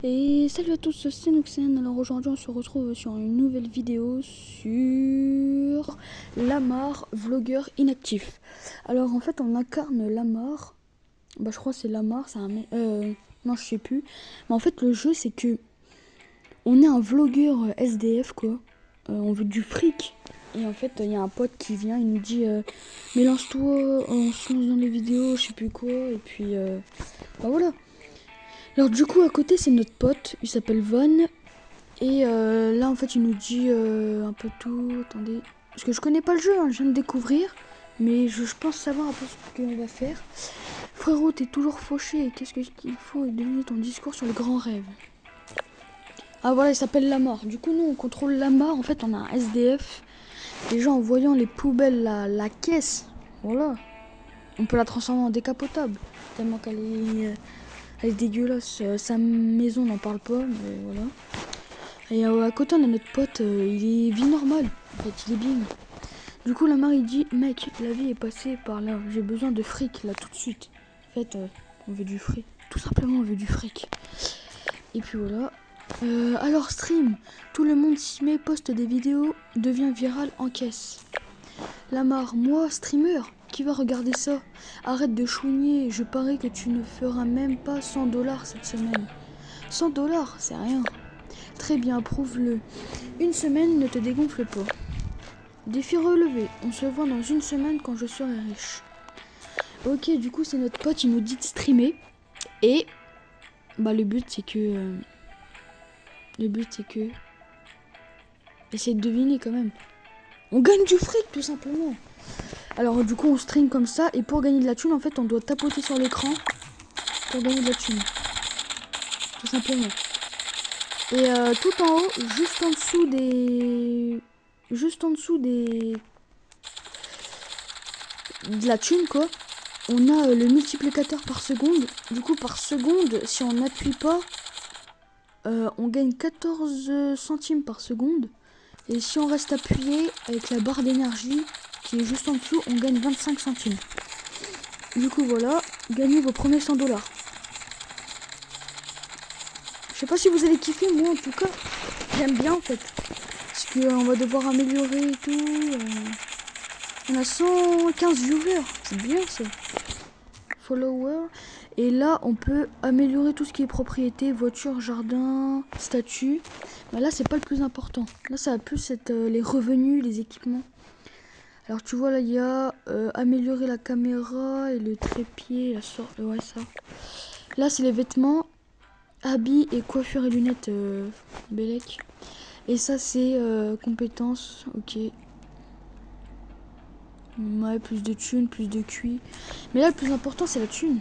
Et salut à tous, c'est Noxen. Alors aujourd'hui on se retrouve sur une nouvelle vidéo sur Lamar, vlogueur inactif. Alors en fait on incarne Lamar, je crois que c'est Lamar, c'est un non je sais plus. Mais en fait le jeu c'est que on est un vlogueur SDF quoi, on veut du fric. Et en fait il y a un pote qui vient, il nous dit mais lance-toi, on se lance dans les vidéos, je sais plus quoi. Et puis voilà. Alors du coup à côté c'est notre pote, il s'appelle Von. Et là en fait il nous dit un peu tout, attendez. Parce que je connais pas le jeu, hein, je viens de découvrir. Mais je pense savoir un peu ce qu'on va faire. Frérot, t'es toujours fauché, qu'est-ce qu'il faut donner ton discours sur les grands rêves. Ah voilà, il s'appelle Lamar. Du coup nous on contrôle Lamar, en fait on a un SDF. Déjà en voyant les poubelles, la caisse, voilà. On peut la transformer en décapotable. Tellement qu'elle est dégueulasse. Sa maison n'en parle pas, mais voilà. Et à côté on a notre pote, il est vie normale, en fait il est bien. Du coup Lamar il dit mec, la vie est passée par là, j'ai besoin de fric là tout de suite. En fait on veut du fric, tout simplement on veut du fric. Et puis voilà. Alors stream, tout le monde s'y met, poste des vidéos, devient viral, encaisse. Lamar, moi streamer, qui va regarder ça? Arrête de chouigner, je parie que tu ne feras même pas 100$ cette semaine. 100$, c'est rien. Très bien, prouve-le. Une semaine ne te dégonfle pas. Défi relevé. On se voit dans une semaine quand je serai riche. Ok, du coup c'est notre pote, il nous dit de streamer. Et le but c'est que... Essayez de deviner quand même. On gagne du fric tout simplement. Alors du coup on stream comme ça. Et pour gagner de la thune, en fait on doit tapoter sur l'écran pour gagner de la thune. Tout simplement. Et tout en haut, juste en dessous de la thune quoi, on a le multiplicateur par seconde. Du coup par seconde, si on n'appuie pas, on gagne 14 centimes par seconde. Et si on reste appuyé avec la barre d'énergie qui est juste en dessous, on gagne 25 centimes. Du coup voilà, gagnez vos premiers 100$. Je sais pas si vous allez kiffer, moi en tout cas j'aime bien en fait. Parce qu'on va devoir améliorer et tout. On a 115 viewers, c'est bien ça. Followers. Et là on peut améliorer tout ce qui est propriété, voiture, jardin, statut. Mais là c'est pas le plus important. Là ça va plus être les revenus, les équipements. Alors tu vois là il y a améliorer la caméra et le trépied, la sorte, ouais ça. Là c'est les vêtements, habits et coiffure et lunettes Bellec. Et ça c'est compétences, ok. Ouais, plus de thunes, plus de QI. Mais là le plus important c'est la thune.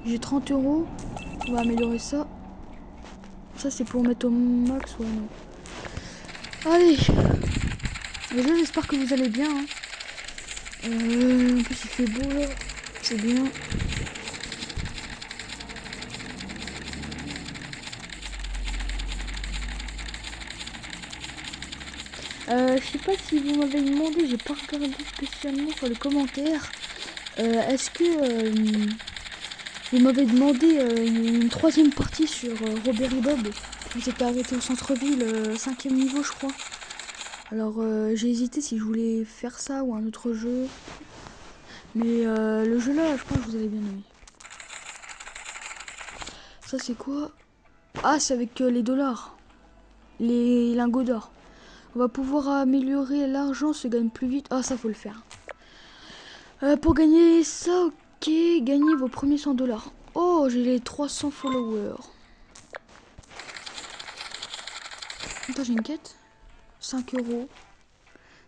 J'ai 30€, on va améliorer ça. Ça c'est pour mettre au max, ouais non. Allez. Déjà j'espère que vous allez bien. Hein. En plus il fait beau là, c'est bien. Je sais pas si vous m'avez demandé, j'ai pas regardé spécialement sur les commentaires. Est-ce que vous m'avez demandé une troisième partie sur Robert et Bob? Vous êtes arrêté au centre-ville, 5e niveau je crois. Alors j'ai hésité si je voulais faire ça ou un autre jeu. Mais le jeu là, je pense que vous allez bien aimer. Ça c'est quoi? Ah, c'est avec les dollars. Les lingots d'or. On va pouvoir améliorer l'argent, se gagne plus vite. Ah, ça faut le faire. Pour gagner ça, ok. Gagnez vos premiers 100$. Oh, j'ai les 300 followers. Attends, j'ai une quête. 5€.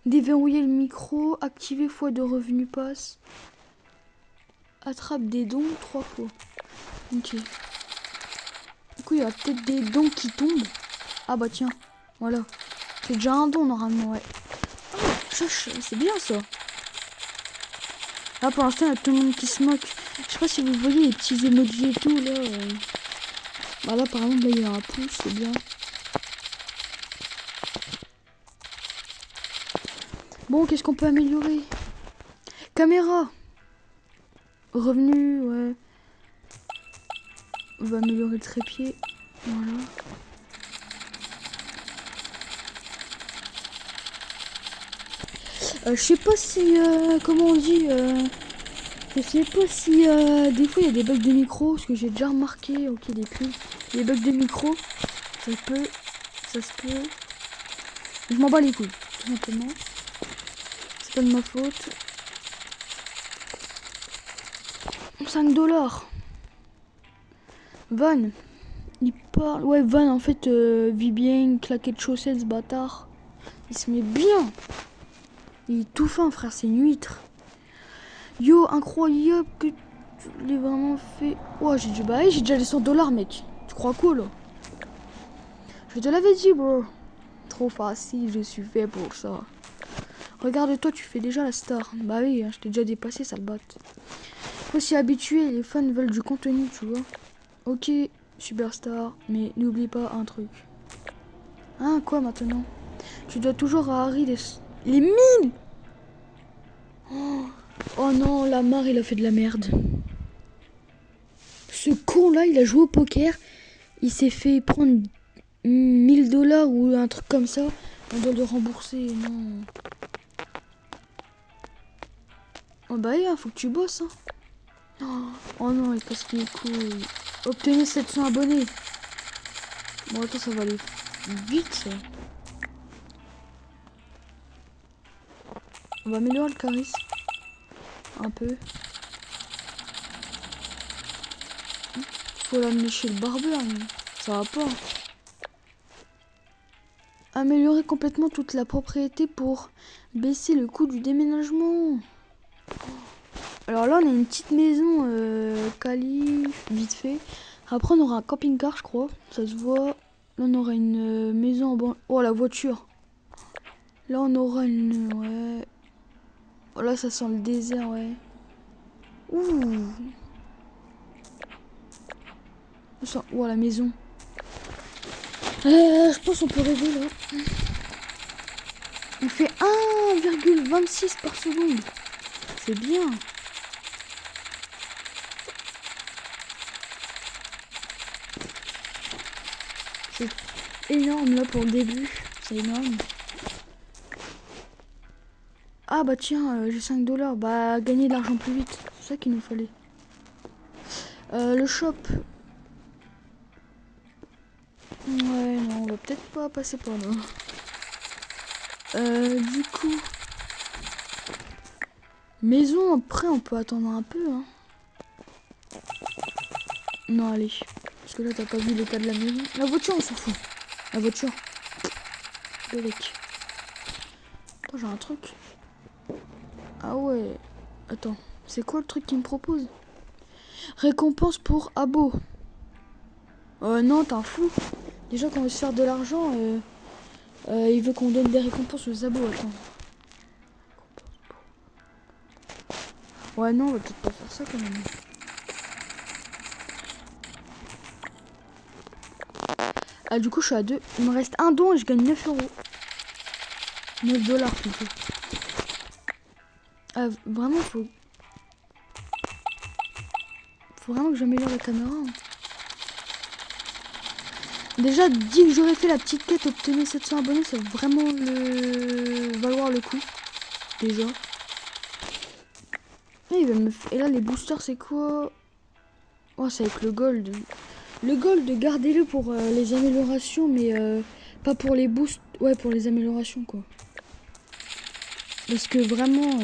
Déverrouiller le micro. Activer fois de revenus passe. Attrape des dons 3 fois. Ok. Du coup, il y a peut-être des dons qui tombent. Ah bah tiens. Voilà. C'est déjà un don normalement, ouais. Oh, c'est bien ça. Là pour l'instant il y a tout le monde qui se moque. Je sais pas si vous voyez les petits emojis et tout là. Là par exemple là il y a un pouce, c'est bien. Bon, qu'est-ce qu'on peut améliorer? Caméra. Revenu, ouais. On va améliorer le trépied. Voilà. Je sais pas si... comment on dit je sais pas si des fois il y a des bugs de micro, parce que j'ai déjà remarqué, ok des pubs, les bugs de micro, ça se peut. Je m'en bats les couilles, tout simplement. C'est pas de ma faute. 5 $. Van, il parle. Ouais, Van en fait vit bien, claqué de chaussettes, ce bâtard. Il se met bien. Il est tout fin, frère, c'est une huître. Yo, incroyable que tu l'aies vraiment fait. Ouais, j'ai déjà les 100 $, mec. Tu crois quoi là? Je te l'avais dit, bro. Trop facile, je suis fait pour ça. Regarde-toi, tu fais déjà la star. Bah oui, hein, je t'ai déjà dépassé, sale batte. Faut s'y habituer, les fans veulent du contenu, tu vois. Ok, superstar, mais n'oublie pas un truc. Hein, quoi maintenant? Tu dois toujours à Harry les mines. Oh non, Lamar, il a fait de la merde. Ce con-là, il a joué au poker. Il s'est fait prendre 1000 $ ou un truc comme ça. On doit le rembourser, non. Oh bah yeah, faut que tu bosses, hein. Oh non, il casse les couilles. Obtenez 700 abonnés. Bon, attends, ça va aller vite, ça. On va améliorer le charisme. Un peu. Faut l'amener chez le barbeur, mais ça va pas. Améliorer complètement toute la propriété pour baisser le coût du déménagement. Alors là, on a une petite maison quali, vite fait. Après, on aura un camping-car, je crois. Ça se voit. Là, on aura une maison en banlieue. Oh, la voiture. Là, on aura une... Ouais. Oh, là, ça sent le désert, ouais. Ouh. Oh, la maison. Je pense qu'on peut rêver, là. On fait 1,26 par seconde. C'est bien. C'est énorme là pour le début. C'est énorme. Ah bah tiens, j'ai 5 $. Bah gagner de l'argent plus vite. C'est ça qu'il nous fallait. Le shop. Ouais non, on va peut-être pas passer par là. Du coup. Maison, après on peut attendre un peu hein. Non allez. Parce que là t'as pas vu l'état de la maison. La voiture on s'en fout. La voiture. Belek. Attends j'ai un truc. Ah ouais. Attends. C'est quoi le truc qu'il me propose? Récompense pour abo. Non t'es un fou. Déjà qu'on veut se faire de l'argent, il veut qu'on donne des récompenses aux abos. Attends. Ouais non on va peut-être pas faire ça quand même. Ah du coup je suis à 2. Il me reste un don et je gagne 9 €. 9 $ plutôt. Ah vraiment faut vraiment que j'améliore la caméra. Hein. Déjà dit que j'aurais fait la petite quête obtenir 700 abonnés, ça va vraiment valoir le coup. Déjà. Et là les boosters c'est quoi? Oh c'est avec le gold. Le gold gardez-le pour les améliorations mais pas pour les boosts. Ouais pour les améliorations quoi. Parce que vraiment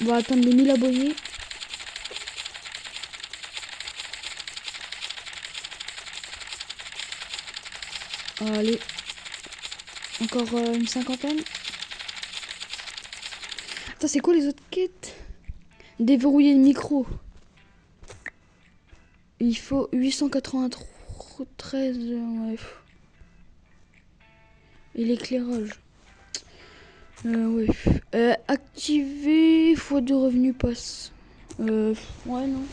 on va atteindre les 1000 abonnés. Allez. Encore une cinquantaine. Attends c'est quoi les autres quêtes? Déverrouiller le micro. Il faut 893. Ouais. Et l'éclairage. Ouais. Activer fois de revenus passe. Ouais, non.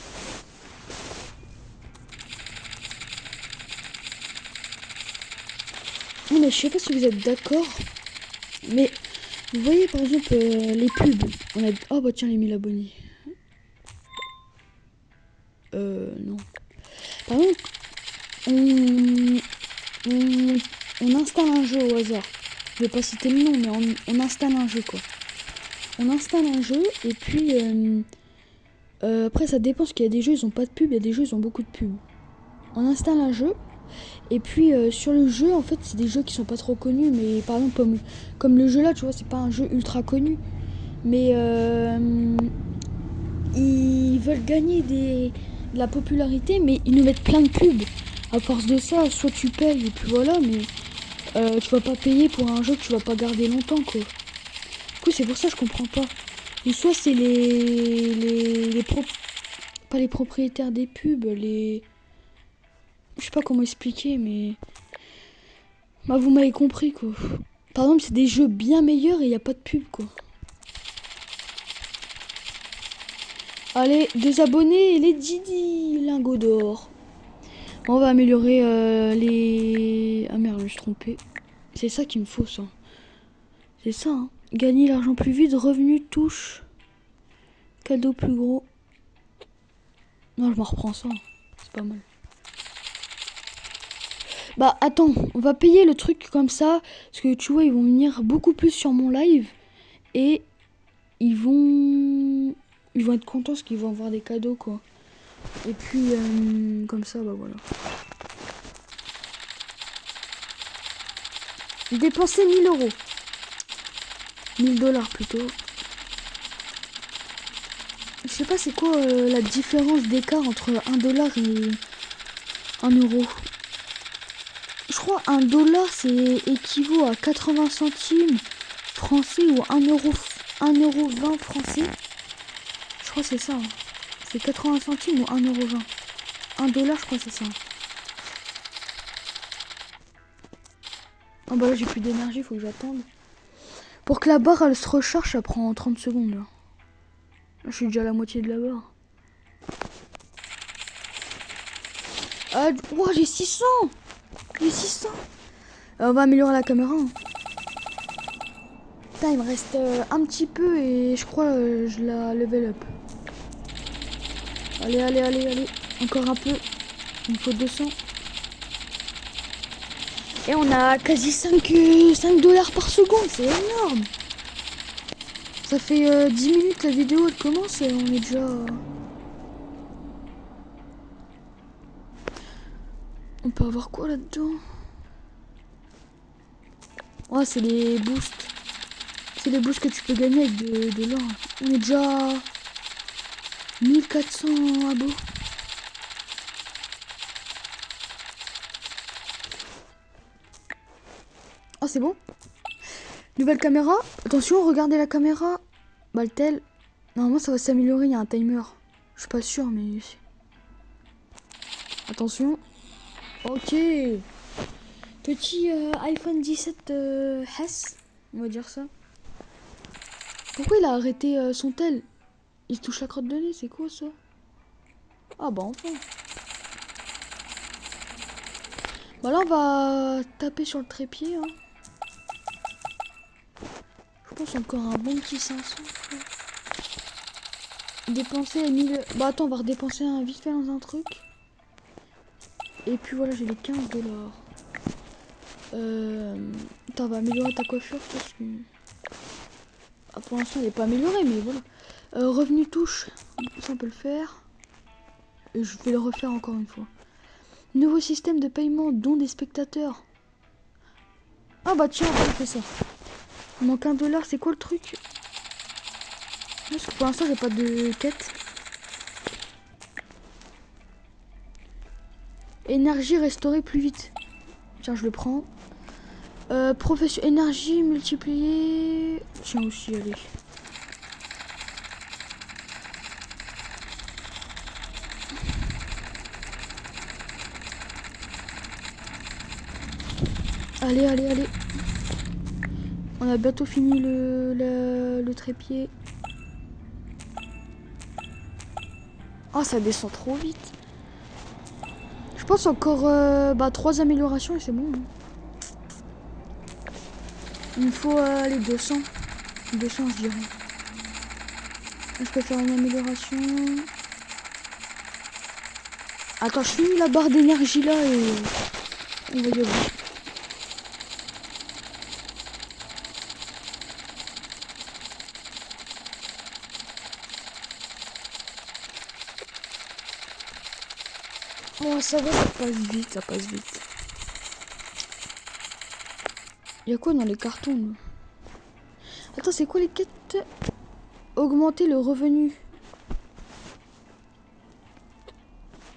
Non, mais je sais pas si vous êtes d'accord. Mais vous voyez par exemple les pubs. On a... Oh bah tiens, les 1000 abonnés. Non. Par exemple, on on installe un jeu au hasard. Je vais pas citer le nom, mais on installe un jeu, quoi. On installe un jeu, et puis... après, ça dépend, parce qu'il y a des jeux, ils ont pas de pub, il y a des jeux, ils ont beaucoup de pub. On installe un jeu, et puis sur le jeu, en fait, c'est des jeux qui sont pas trop connus, mais par exemple, comme le jeu là, tu vois, c'est pas un jeu ultra connu. Mais ils veulent gagner de la popularité, mais ils nous mettent plein de pubs. À force de ça, soit tu payes, et puis voilà, mais tu vas pas payer pour un jeu que tu vas pas garder longtemps, quoi. Du coup, c'est pour ça que je comprends pas. Ou soit c'est pas les propriétaires des pubs, je sais pas comment expliquer, mais bah, vous m'avez compris, quoi. Par exemple, c'est des jeux bien meilleurs et il y a pas de pub, quoi. Allez, 2 abonnés et les Didi lingots d'or. On va améliorer les... Ah merde, je me suis trompé. C'est ça qu'il me faut, ça. C'est ça, hein. Gagner l'argent plus vite, revenu, touche. Cadeau plus gros. Non, je m'en reprends ça. C'est pas mal. Bah, attends, on va payer le truc comme ça. Parce que tu vois, ils vont venir beaucoup plus sur mon live. Et ils vont être contents parce qu'ils vont avoir des cadeaux, quoi. Et puis, comme ça, bah voilà. Dépenser 1000 euros. 1000 dollars plutôt. Je sais pas c'est quoi la différence d'écart entre 1 dollar et 1 euro. Je crois 1 dollar c'est équivaut à 80 centimes français ou 1 euro 20 français. Je crois que c'est ça. Hein. C'est 80 centimes ou 1 euro 20. 1 dollar je crois que c'est ça. Oh bah là j'ai plus d'énergie, faut que j'attende. Pour que la barre elle se recharge ça prend 30 secondes là. Là je suis déjà à la moitié de la barre. Oh, j'ai 600. J'ai 600. On va améliorer la caméra. Hein. Putain, il me reste un petit peu et je crois je la level up. Allez, allez, allez, allez. Encore un peu. Il me faut 200. Et on a quasi 5 dollars par seconde. C'est énorme. Ça fait 10 minutes la vidéo elle commence et on est déjà... On peut avoir quoi là-dedans? Ouais, c'est les boosts. C'est les boosts que tu peux gagner avec de l'or. On est déjà 1400 abos. Oh, c'est bon. Nouvelle caméra. Attention, regardez la caméra. Baltel. Normalement, ça va s'améliorer. Il y a un timer. Je suis pas sûr, mais... Attention. Ok. Petit iPhone 17 S. On va dire ça. Pourquoi il a arrêté son tel? Il touche la crotte de nez, c'est quoi ça? Ah bah enfin. Bah là on va taper sur le trépied. Hein. Je pense encore un bon petit 500. Dépenser 1000... Bah attends, on va redépenser vite fait dans un truc. Et puis voilà, j'ai les 15 dollars. Attends, on va améliorer ta coiffure parce que... Ah, pour l'instant elle n'est pas améliorée, mais voilà. Revenu touche, ça on peut le faire. Et je vais le refaire encore une fois. Nouveau système de paiement, don des spectateurs. Ah bah tiens, on va faire ça. Il manque 1 dollar, c'est quoi le truc? Parce que pour l'instant j'ai pas de quête. Énergie restaurée plus vite. Tiens, je le prends. Profession énergie multipliée. Tiens aussi, allez. Allez, allez, allez. On a bientôt fini le trépied. Oh, ça descend trop vite. Je pense encore 3 améliorations et c'est bon. Hein. Il me faut les 200. 200, je dirais. Je peux faire une amélioration. Attends, je finis la barre d'énergie là et On va y aller. Oh, ça va, ça passe vite, ça passe vite. Il y a quoi dans les cartons là? Attends, c'est quoi les quêtes? Augmenter le revenu.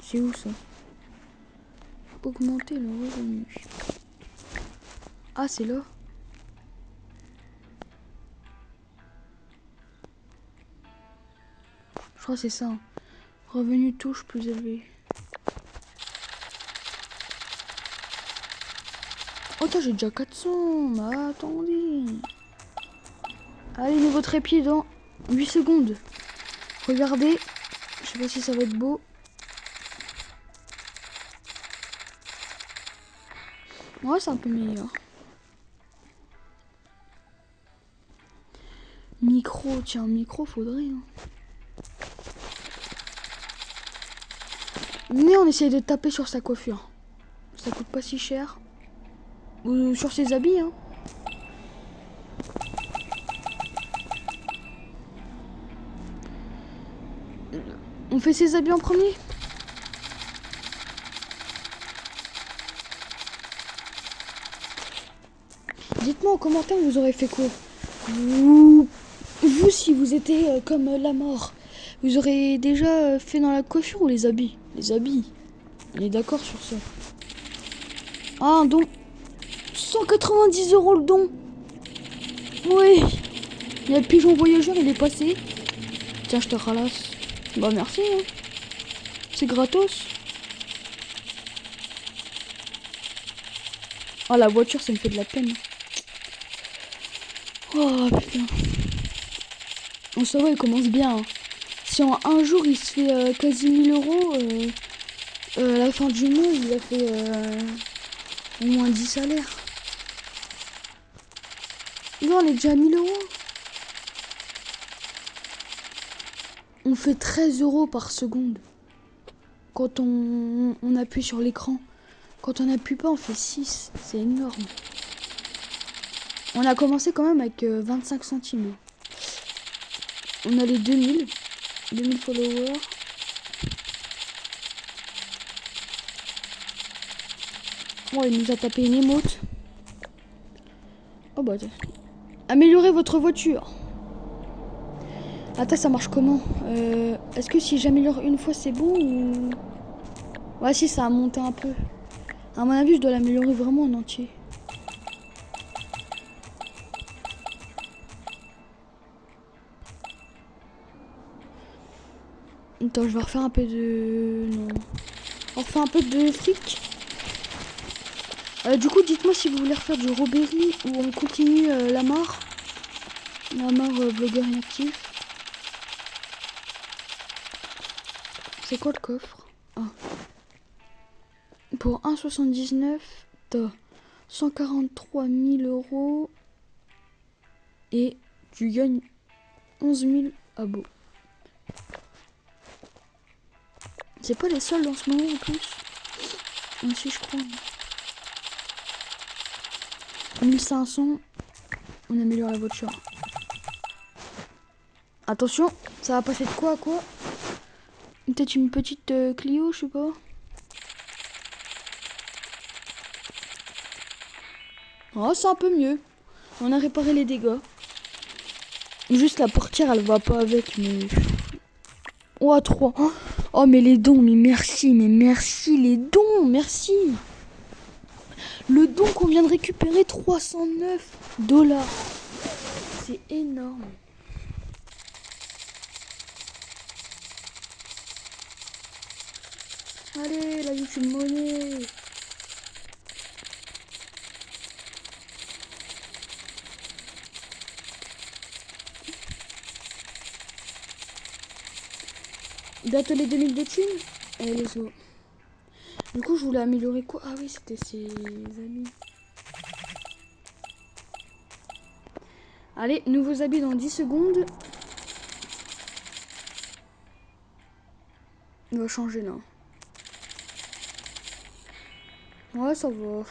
C'est où ça? Augmenter le revenu. Ah, c'est là. Je crois que c'est ça. Hein. Revenu touche plus élevé. Oh, attends, j'ai déjà 400. Mais attendez. Allez, nouveau trépied dans 8 secondes. Regardez. Je sais pas si ça va être beau. Ouais, c'est un peu meilleur. Micro, tiens, micro, faudrait. Hein. Mais on essaye de taper sur sa coiffure. Ça coûte pas si cher. Ou sur ses habits, hein. On fait ses habits en premier. Dites-moi en commentaire, vous aurez fait quoi? Vous, si vous étiez comme la mort, vous aurez déjà fait dans la coiffure ou les habits? Les habits. On est d'accord sur ça. Ah, un don. 190 € le don. Oui. Il y a le pigeon voyageur, il est passé. Tiens, je te ralasse. Bah merci. Hein. C'est gratos. Oh, la voiture, ça me fait de la peine. Oh putain. On ça va, il commence bien. Hein. Si en un jour il se fait quasi 1000 €, à la fin du mois, il a fait au moins 10 salaires. Non, on est déjà à 1000 €. On fait 13 € par seconde. Quand on appuie sur l'écran. Quand on n'appuie pas, on fait 6. C'est énorme. On a commencé quand même avec 25 centimes. On a les 2000 followers. Oh, il nous a tapé une émote. Oh bah, améliorez votre voiture. Attends, ça marche comment? Est-ce que si j'améliore une fois, c'est bon ou... Ouais, si, ça a monté un peu. À mon avis, je dois l'améliorer vraiment en entier. Attends, je vais refaire un peu de... Non. On refait un peu de fric. Du coup, dites-moi si vous voulez refaire du Robéry ou on continue la mort. La mort blogueur inactif. C'est quoi le coffre? Ah. Pour 1,79, t'as 143 000 € et tu gagnes 11 000 abos. C'est pas les soldes en ce moment en plus. Aussi, je crois. 1500, on améliore la voiture. Attention, ça va passer de quoi à quoi? Peut-être une petite Clio, je sais pas. Oh, c'est un peu mieux. On a réparé les dégâts. Juste la portière, elle va pas avec, mais... Oh, à 3. Oh, mais les dons, mais merci, les dons, merci. Le don qu'on vient de récupérer, 309 $. C'est énorme. Allez, la YouTube monnaie. Bientôt les 2000 de thunes. Et les os. Du coup, je voulais améliorer quoi? Ah oui, c'était ses amis. Allez, nouveaux habits dans 10 secondes. On va changer là. Ouais, ça va.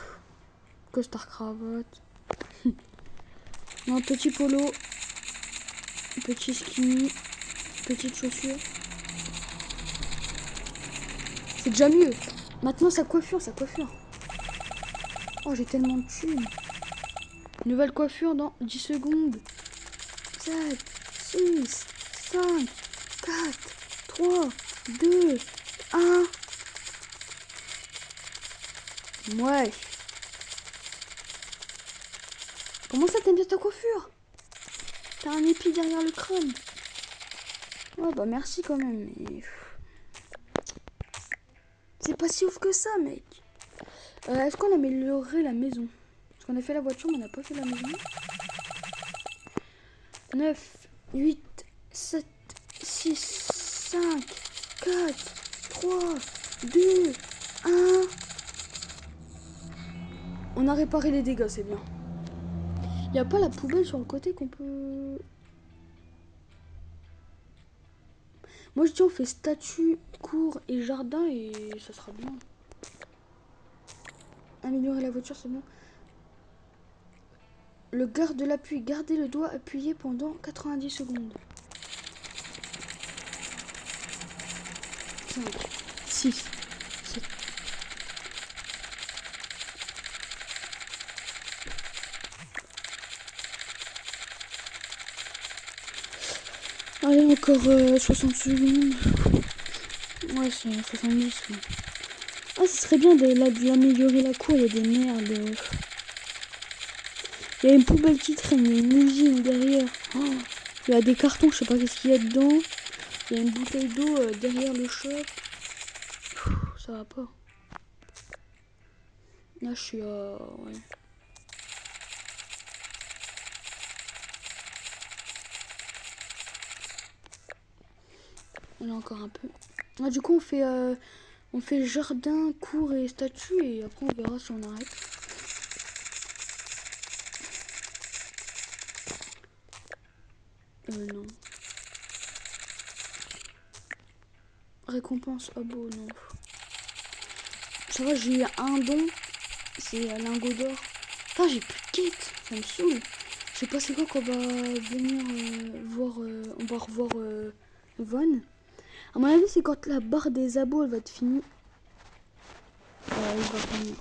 Costard cravate. Non, petit polo. Petit skinny. Petite chaussure. C'est déjà mieux. Maintenant, sa coiffure, sa coiffure. Oh, j'ai tellement de thunes. Nouvelle coiffure dans 10 secondes. 7, 6, 5, 4, 3, 2, 1. Ouais. Comment ça, t'aimes bien ta coiffure? T'as un épi derrière le crâne. Ouais, bah merci quand même. Mais... c'est pas si ouf que ça, mec. Est-ce qu'on améliorerait la maison? Parce qu'on a fait la voiture, mais on n'a pas fait la maison. 9, 8, 7, 6, 5, 4, 3, 2, 1. On a réparé les dégâts, c'est bien. Y a pas la poubelle sur le côté qu'on peut... Moi je dis on fait statue, cour et jardin et ça sera bien. Améliorer la voiture, c'est bon. Le garde de l'appui, gardez le doigt appuyé pendant 90 secondes. 5, 6, 7. Allez, encore 60 secondes. Ouais, c'est 70. Ouais. Ah, ce serait bien d'améliorer la cour, il y a des merdes. Il y a une poubelle qui traîne, il y a une usine derrière. Oh, il y a des cartons, je sais pas qu'est-ce qu'il y a dedans. Il y a une bouteille d'eau derrière le shop. Ça va pas. Là, je suis à... ouais. On a encore un peu. Ah, du coup, on fait jardin, cour et statue et après on verra si on arrête. Non. Récompense, ah bon, non. Ça va, j'ai eu un don. C'est un lingot d'or. Putain, j'ai plus de quête. Ça me saoule. Je sais pas c'est quoi qu'on va venir voir. On va revoir Von. À mon avis, c'est quand la barre des abos elle va être finie. Il va revenir.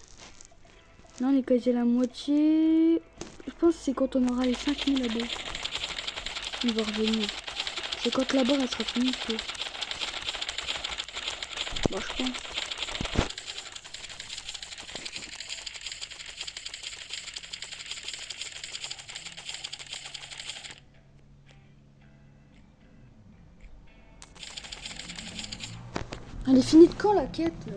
Là, on est quasi à la moitié. Je pense que c'est quand on aura les 5000 abos. Il va revenir. C'est quand la barre elle sera finie que... bon, je pense. Elle est finie de quand la quête là?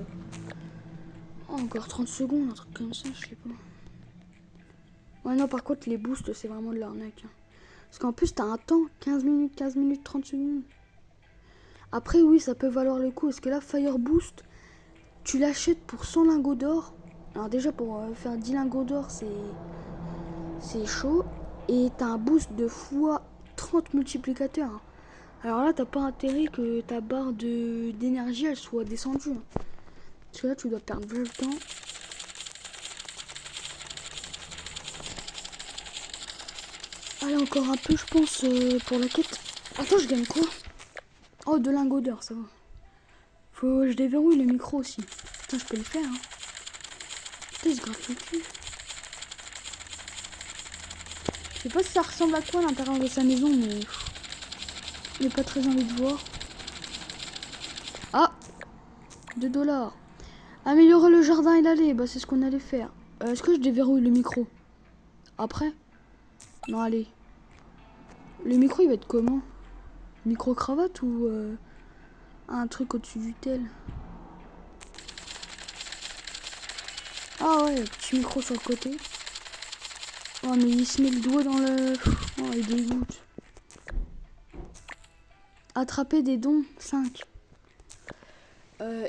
Oh, encore 30 secondes, un truc comme ça, je sais pas. Ouais, non, par contre, les boosts, c'est vraiment de l'arnaque. Hein. Parce qu'en plus, t'as un temps, 15 minutes, 30 secondes. Après, oui, ça peut valoir le coup. Parce que là, Fire Boost, tu l'achètes pour 100 lingots d'or. Alors déjà, pour faire 10 lingots d'or, c'est chaud. Et t'as un boost de fois 30 multiplicateurs. Hein. Alors là, t'as pas intérêt que ta barre d'énergie, elle soit descendue. Hein. Parce que là, tu dois perdre le temps. Allez, encore un peu, je pense, pour la quête. Attends, je gagne quoi? Oh, 2 lingots d'or, ça va. Faut que je déverrouille le micro aussi. Putain, je peux le faire. Hein. Putain, il se gratte le cul. Je sais pas si ça ressemble à quoi l'intérieur de sa maison, mais... j'ai pas très envie de voir. Ah, 2 $. Améliorer le jardin et l'allée, bah c'est ce qu'on allait faire. Est-ce que je déverrouille le micro? Après? Non, allez. Le micro, il va être comment? Micro-cravate ou un truc au-dessus du tel? Ah ouais, petit micro sur le côté. Oh, mais il se met le doigt dans le... oh, il dégoûte. Attraper des dons, 5.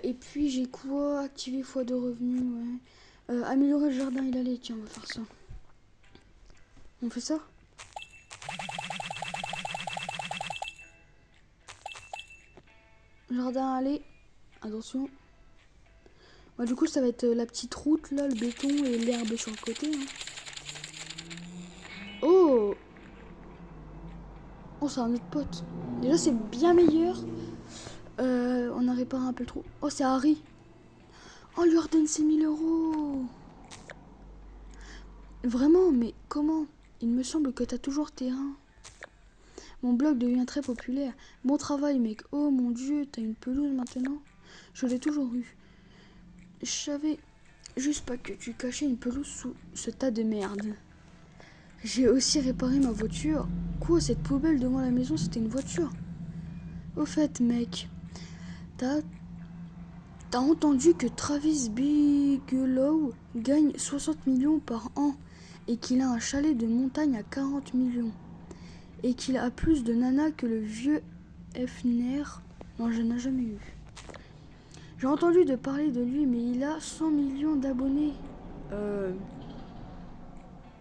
Et puis j'ai quoi? Activer fois de revenus, ouais. Améliorer le jardin et l'allée, tiens, on va faire ça. On fait ça? Jardin, allée. Attention. Bah, du coup, ça va être la petite route, là, le béton et l'herbe sur le côté. Hein. Oh! Oh, c'est un autre pote. Déjà, c'est bien meilleur. On a réparé un peu le trou. Oh, c'est Harry. Oh, lui redonne ses 1000 €. Vraiment, mais comment? Il me semble que t'as toujours terrain. Mon blog devient très populaire. Bon travail, mec. Oh mon dieu, t'as une pelouse maintenant? Je l'ai toujours eu. Je savais juste pas que tu cachais une pelouse sous ce tas de merde. J'ai aussi réparé ma voiture. Quoi, cette poubelle devant la maison, c'était une voiture? Au fait, mec, t'as entendu que Travis Bigelow gagne 60 millions par an et qu'il a un chalet de montagne à 40 millions et qu'il a plus de nanas que le vieux Hefner? Non, je n'ai jamais eu. J'ai entendu de parler de lui, mais il a 100 millions d'abonnés.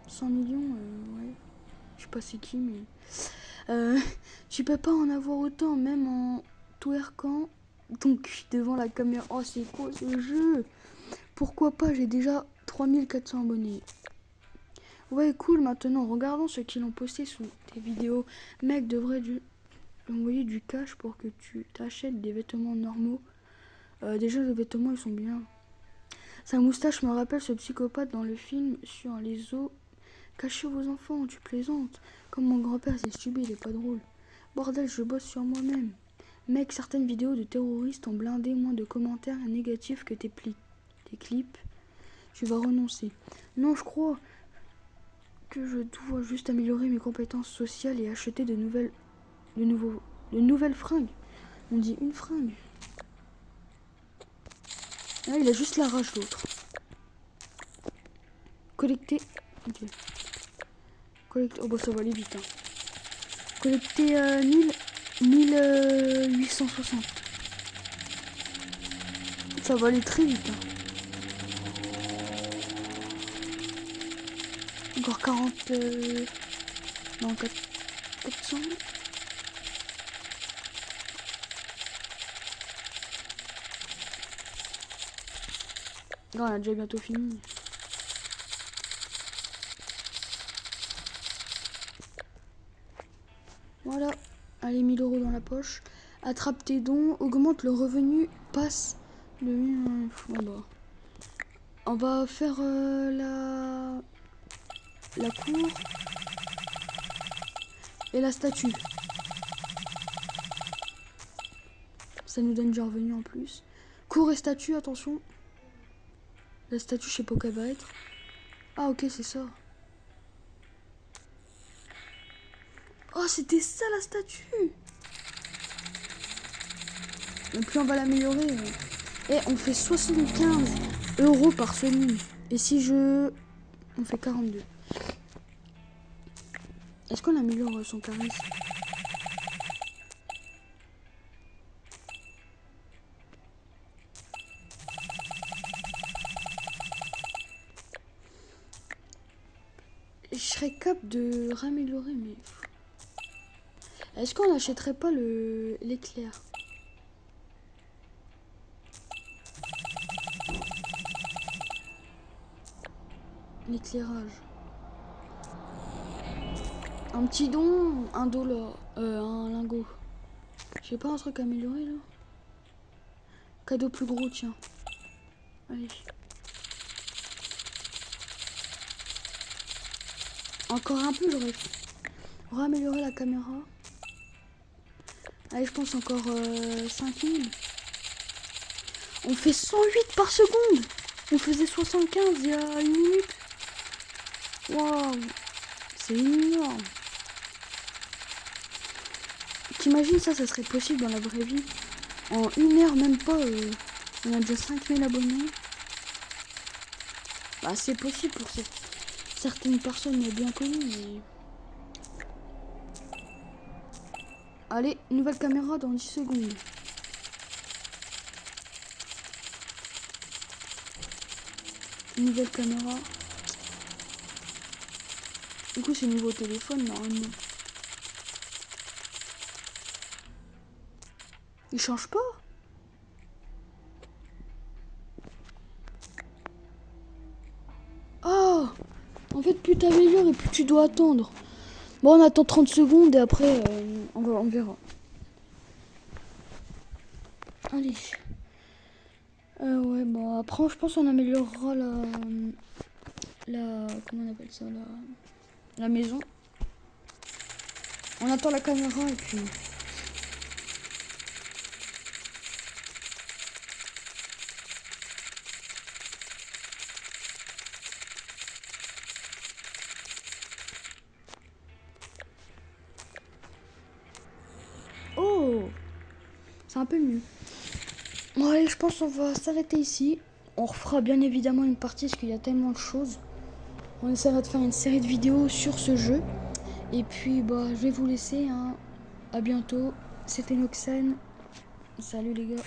100 millions, ouais. Je sais pas c'est qui, mais... tu peux pas en avoir autant, même en twerkant ton cul devant la caméra. Oh, c'est quoi ce jeu? Pourquoi pas, j'ai déjà 3400 abonnés. Ouais, cool, maintenant, regardons ce qu'ils ont posté sous tes vidéos. Mec, devrait envoyer du cash pour que tu t'achètes des vêtements normaux. Déjà, les vêtements, ils sont bien. Sa moustache me rappelle ce psychopathe dans le film sur les eaux. Cachez vos enfants, tu plaisantes. Comme mon grand-père, c'est stupide, il est pas drôle. Bordel, je bosse sur moi-même. Mec, certaines vidéos de terroristes ont blindé moins de commentaires négatifs que tes clips. Tu vas renoncer. Non, je crois que je dois juste améliorer mes compétences sociales et acheter de nouvelles fringues. On dit une fringue. Ah, il a juste la rage, l'autre. Collecter. Ok. Collecter. Oh, bah ça va aller vite. Hein. Collecter 1860. Ça va aller très vite. Hein. Encore 40. Non, 400. Non, on a déjà bientôt fini. Voilà. Allez, 1000 € dans la poche. Attrape tes dons, augmente le revenu, passe le... Bon bah. On va faire la cour et la statue. Ça nous donne du revenu en plus. Cour et statue, attention. La statue, je sais pas où elle va être. Ah ok, c'est ça. Oh, c'était ça la statue. Et puis on va l'améliorer. Et on fait 75 € par semaine. Et si je... On fait 42. Est-ce qu'on améliore son charisme? Je serais capable de raméliorer, mais... Est-ce qu'on n'achèterait pas l'éclair? L'éclairage. Un petit don, $1, un lingot. J'ai pas un truc à améliorer là? Cadeau plus gros, tiens. Allez. Encore un peu, j'aurais améliorer la caméra. Allez, je pense encore 5000. On fait 108 par seconde. On faisait 75 il y a une minute. Waouh, c'est énorme. T'imagines ça serait possible dans la vraie vie? En une heure, même pas, on a déjà 5000 abonnés. Bah, c'est possible pour certaines personnes bien connues, mais... Allez, nouvelle caméra dans 10 secondes. Nouvelle caméra. Du coup, c'est nouveau téléphone, normalement. Il change pas? En fait, plus t'améliores et plus tu dois attendre. Bon, on attend 30 secondes et après, on verra. Allez. Ouais, bon, après, je pense qu'on améliorera comment on appelle ça, la maison. On attend la caméra et puis... Oh, c'est un peu mieux. Bon, allez, je pense qu'on va s'arrêter ici. On refera bien évidemment une partie parce qu'il y a tellement de choses. On essaiera de faire une série de vidéos sur ce jeu. Et puis, bah, je vais vous laisser. Hein. À bientôt. C'était Noxen. Salut les gars.